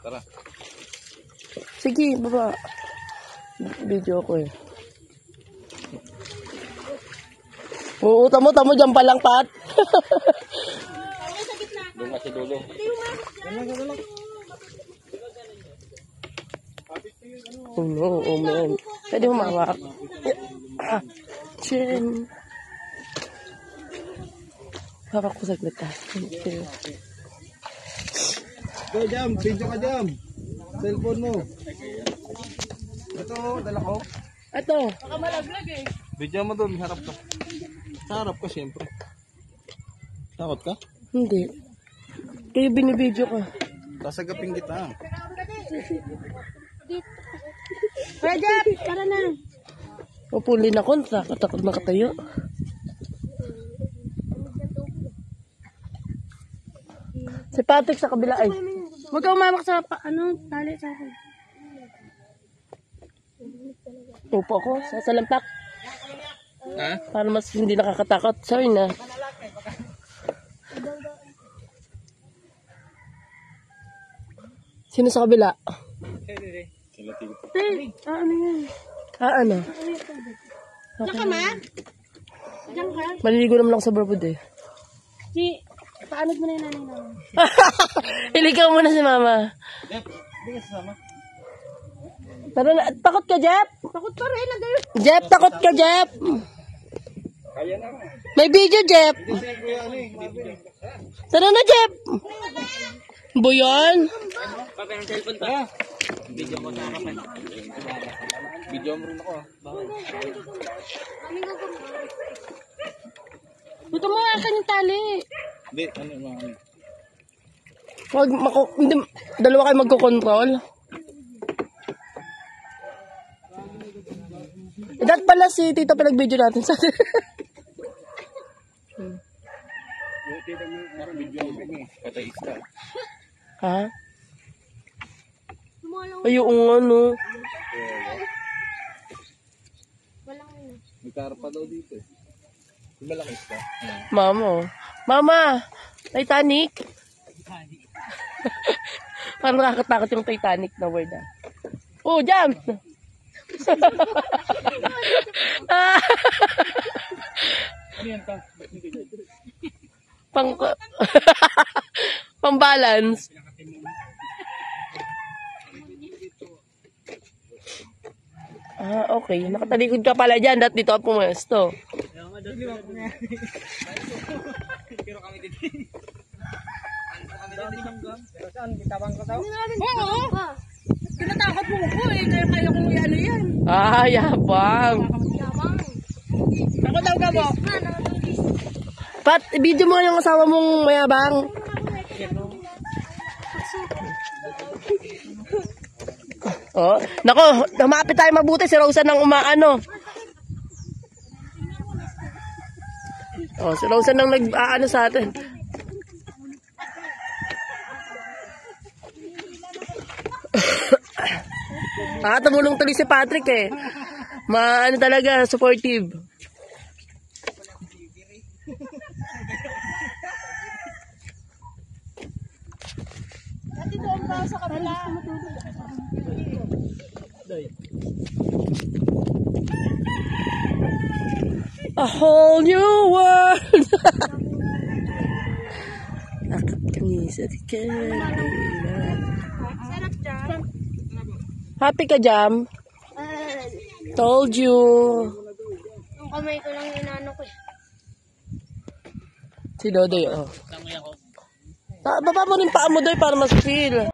Tara. Sige, baba. Video ko eh. Oo, tamo dyan pa lang, Pat. Doon kasi dulo. Oh no, oh man. Pwede humawak. Chin. Hawak ko saglit ah. Thank you. Go, Jam. Video ka, Jam. Cellphone mo. Ito, dala ko. Ito. Video mo doon, harap ka. Sa harap ka, siyempre. Takot ka? Hindi. Kayo binibideo ko. Sasagapin kita. Pwede, tara na. Pupuli na ko, takot makatayo. Si Patrick sa kabila ay. Huwag ka umamak sa, tali sa akin. Upo ako, sasalampak. Ha? Para mas hindi nakakatakot. Sorry na. Sino sa kabila? Hey, ano yan? Ano? Diyan ka, ma? Diyan ka? Maliligo naman ako sa barbud eh. Paanod mo na yung nanay namin. Iligaw mo na si mama. Hindi ka sasama. Tara na, takot ka, Jeff? Takot pa rin, Jeff, takot ka, Jeff? Kaya na. May video, Jeff. Kasi kuya, ano eh. Tara na, Jeff. Buyon. Video mo sa harapan. Video mo rin ako ah. Ito mo akin yung tali. Hindi, ano mga Wag, hindi, dalawa kayo magkocontrol. Dat pala si Tito pinag-video natin sa video mo rin eh. Patay ka. Ha? Ayun ano. May karpa daw dito eh. Yung malaki ka. Mama. Mama, Titanic. Parang nakakatakot yung Titanic na word ah. Oh, jam! Ano yan ka? Pang balance. Okay. Nakatalikod ka pala dyan. Dito ako pumesto. Pero kami dito. Oo. Tinatakot mo ko eh. Kaya kong ano yan. Yabang. Ako daw ka mo. Pat, video mo yung asawa mong mayabang. Oh, nako, namapit tayo mabuti si Rosa nang umaano. Oh, si Rosa nang nag-aano sa atin. Tumulong tuloy si Patrick eh. Maano talaga, supportive. Dati doon ba sa kabila? A whole new world. Akap kami sa tikin. Sarap dyan. Happy ka, Jam? Told you. Ang kamay ko lang inano ko eh. Si Dodoy, oh. Baba mo rin paa mo, Doy, para mas feel.